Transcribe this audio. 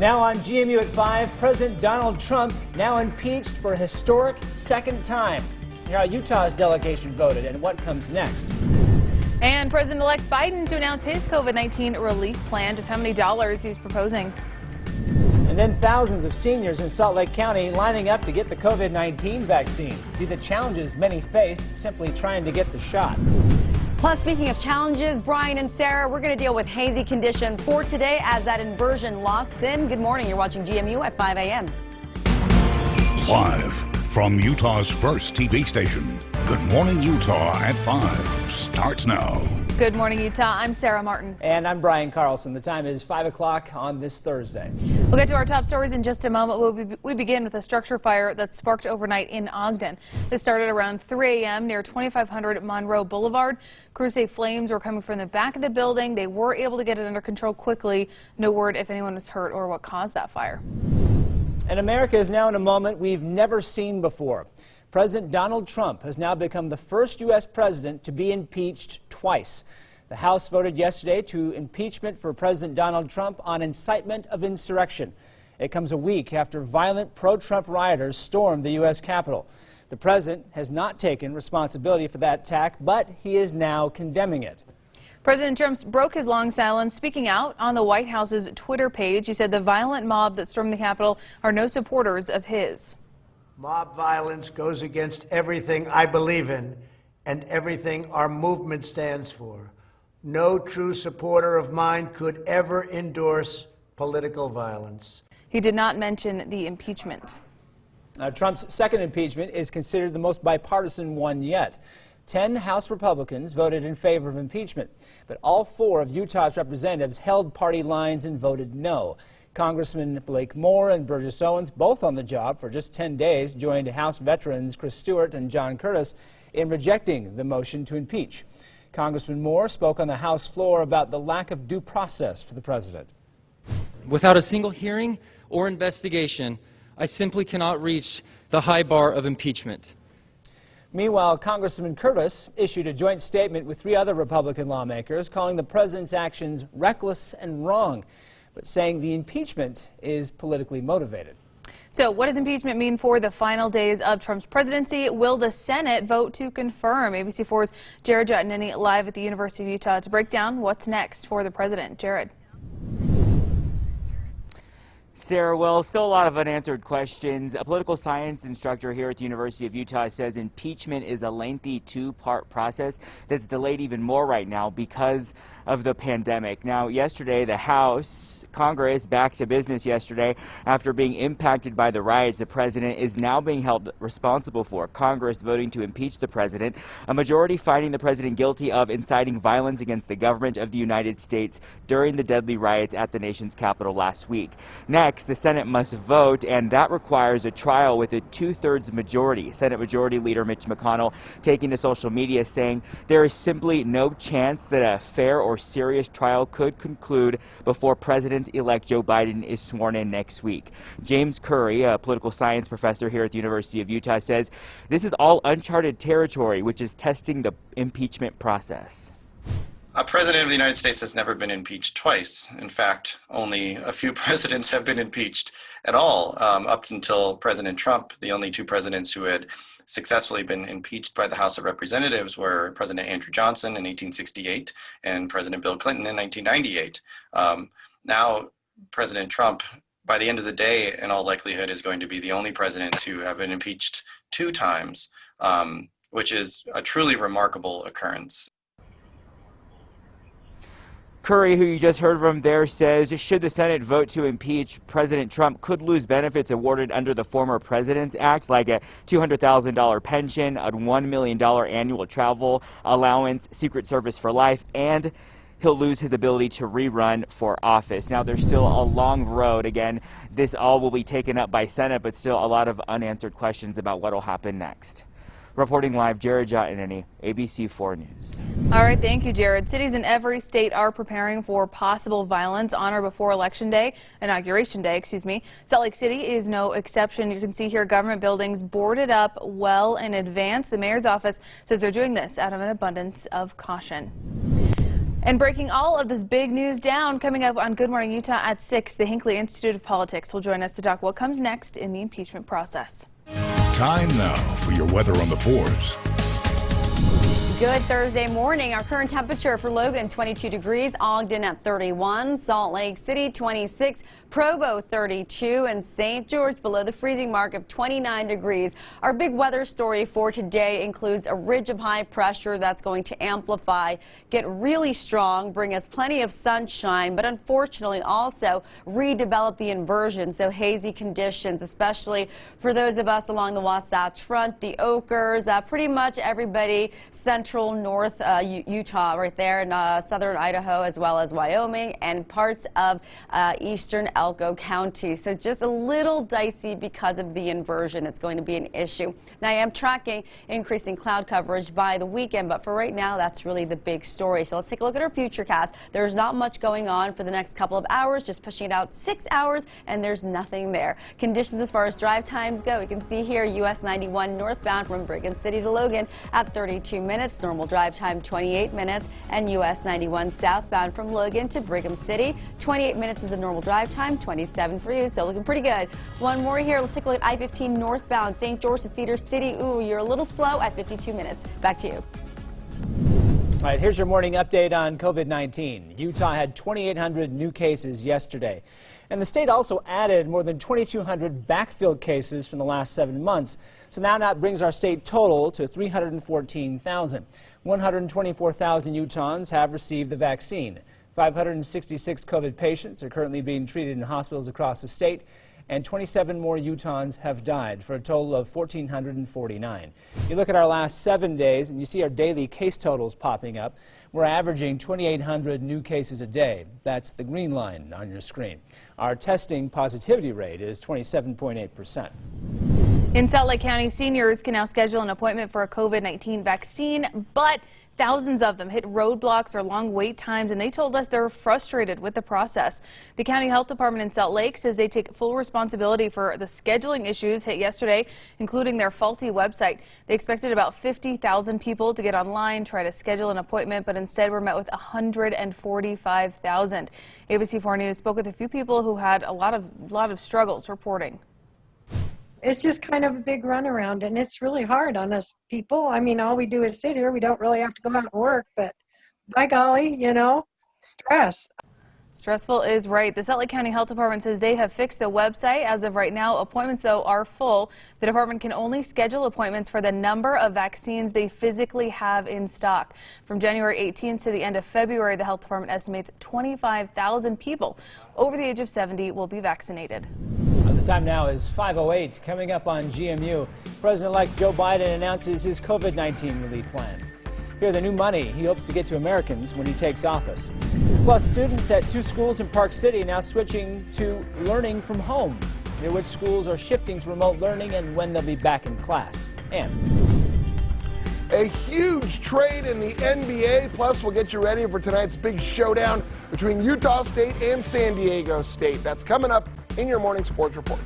Now on GMU at 5, President Donald Trump now impeached for a historic second time. Here how Utah's delegation voted and what comes next. And President-elect Biden to announce his COVID-19 relief plan, just how many dollars he's proposing. And then thousands of seniors in Salt Lake County lining up to get the COVID-19 vaccine. See the challenges many face simply trying to get the shot. Plus, speaking of challenges, Brian and Sarah, we're going to deal with hazy conditions for today as that inversion locks in. Good morning. You're watching GMU at 5 a.m. Live from Utah's first TV station, Good Morning Utah at 5 starts now. Good morning, Utah. I'm Sarah Martin. And I'm Brian Carlson. The time is 5 o'clock on this Thursday. We'll get to our top stories in just a moment. We begin with a structure fire that sparked overnight in Ogden. This started around 3 a.m. near 2500 Monroe Boulevard. Crews say flames were coming from the back of the building. They were able to get it under control quickly. No word if anyone was hurt or what caused that fire. And America is now in a moment we've never seen before. President Donald Trump has now become the first U.S. president to be impeached twice. The House voted yesterday to impeachment for President Donald Trump on incitement of insurrection. It comes a week after violent pro-Trump rioters stormed the U.S. Capitol. The president has not taken responsibility for that attack, but he is now condemning it. President Trump broke his long silence, speaking out on the White House's Twitter page. He said the violent mob that stormed the Capitol are no supporters of his. Mob violence goes against everything I believe in and everything our movement stands for. No true supporter of mine could ever endorse political violence. He did not mention the impeachment. Trump's second impeachment is considered the most bipartisan one yet. 10 House Republicans voted in favor of impeachment, but all 4 of Utah's representatives held party lines and voted no. Congressman Blake Moore and Burgess Owens, both on the job for just 10 days, joined House veterans Chris Stewart and John Curtis in rejecting the motion to impeach. Congressman Moore spoke on the House floor about the lack of due process for the president. Without a single hearing or investigation, I simply cannot reach the high bar of impeachment. Meanwhile, Congressman Curtis issued a joint statement with 3 other Republican lawmakers calling the president's actions reckless and wrong, but saying the impeachment is politically motivated. So what does impeachment mean for the final days of Trump's presidency? Will the Senate vote to confirm? ABC4's Jared Jotnini live at the University of Utah to break down what's next for the president. Jared. Sarah, well, still a lot of unanswered questions. A political science instructor here at the University of Utah says impeachment is a lengthy 2-part process that's delayed even more right now because of the pandemic. Now, yesterday, the Congress back to business yesterday after being impacted by the riots the president is now being held responsible for. Congress voting to impeach the president, a majority finding the president guilty of inciting violence against the government of the United States during the deadly riots at the nation's capital last week. Next, the Senate must vote, and that requires a trial with a 2/3 majority. Senate Majority Leader Mitch McConnell taking to social media saying there is simply no chance that a fair or serious trial could conclude before President-elect Joe Biden is sworn in next week. James Curry, a political science professor here at the University of Utah, says this is all uncharted territory, which is testing the impeachment process. A president of the United States has never been impeached twice. In fact, only a few presidents have been impeached at all. Up until President Trump, the only 2 presidents who had successfully been impeached by the House of Representatives were President Andrew Johnson in 1868 and President Bill Clinton in 1998. Now, President Trump, by the end of the day, in all likelihood, is going to be the only president to have been impeached 2 times, which is a truly remarkable occurrence. Curry, who you just heard from there, says should the Senate vote to impeach, President Trump could lose benefits awarded under the former President's Act, like a $200,000 pension, a $1 million annual travel allowance, Secret Service for life, and he'll lose his ability to rerun for office. Now, there's still a long road. Again, this all will be taken up by Senate, but still a lot of unanswered questions about what will happen next. Reporting live, Jared Jotnini, ABC4 News. All right, thank you, Jared. Cities in every state are preparing for possible violence on or before Inauguration Day, excuse me. Salt Lake City is no exception. You can see here government buildings boarded up well in advance. The mayor's office says they're doing this out of an abundance of caution. And breaking all of this big news down, coming up on Good Morning Utah at 6, the Hinckley Institute of Politics will join us to talk what comes next in the impeachment process. Time now for your weather on the 4s. Good Thursday morning. Our current temperature for Logan, 22 degrees, Ogden at 31, Salt Lake City, 26, Provo, 32, and St. George below the freezing mark of 29 degrees. Our big weather story for today includes a ridge of high pressure that's going to amplify, get really strong, bring us plenty of sunshine, but unfortunately also redevelop the inversion, so hazy conditions, especially for those of us along the Wasatch Front, the Okers, pretty much everybody central north Utah right there in southern Idaho, as well as Wyoming and parts of eastern Elko County. So just a little dicey because of the inversion. It's going to be an issue. Now I am tracking increasing cloud coverage by the weekend, but for right now that's really the big story. So let's take a look at our futurecast. There's not much going on for the next couple of hours, just pushing it out 6 hours, and there's nothing there. Conditions as far as drive times go, you can see here US 91 northbound from Brigham City to Logan at 32 minutes. Normal drive time 28 minutes, and US 91 southbound from Logan to Brigham City, 28 minutes is the normal drive time, 27 for you, so looking pretty good. One more here, let's take a look at I-15 northbound, St. George to Cedar City. Ooh, you're a little slow at 52 minutes. Back to you. All right, here's your morning update on COVID-19. Utah had 2,800 new cases yesterday. And the state also added more than 2,200 backfilled cases from the last 7 months. So now that brings our state total to 314,000. 124,000 Utahns have received the vaccine. 566 COVID patients are currently being treated in hospitals across the state, and 27 more Utahns have died, for a total of 1,449. You look at our last 7 days and you see our daily case totals popping up. We're averaging 2,800 new cases a day. That's the green line on your screen. Our testing positivity rate is 27.8%. In Salt Lake County, seniors can now schedule an appointment for a COVID-19 vaccine, but thousands of them hit roadblocks or long wait times, and they told us they're frustrated with the process. The county health department in Salt Lake says they take full responsibility for the scheduling issues hit yesterday, including their faulty website. They expected about 50,000 people to get online, try to schedule an appointment, but instead were met with 145,000. ABC4 News spoke with a few people who had a lot of struggles reporting. It's just kind of a big runaround, and it's really hard on us people. I mean, all we do is sit here. We don't really have to go out and work, but by golly, you know, stress. Stressful is right. The Salt Lake County Health Department says they have fixed the website. As of right now, appointments, though, are full. The department can only schedule appointments for the number of vaccines they physically have in stock. From January 18th to the end of February, the health department estimates 25,000 people over the age of 70 will be vaccinated. The time now is 5:08. Coming up on GMU, President-elect Joe Biden announces his COVID-19 relief plan. Here are the new money he hopes to get to Americans when he takes office. Plus, students at 2 schools in Park City now switching to learning from home. Hear which schools are shifting to remote learning and when they'll be back in class. And a huge trade in the NBA, plus we'll get you ready for tonight's big showdown between Utah State and San Diego State. That's coming up in your morning sports report.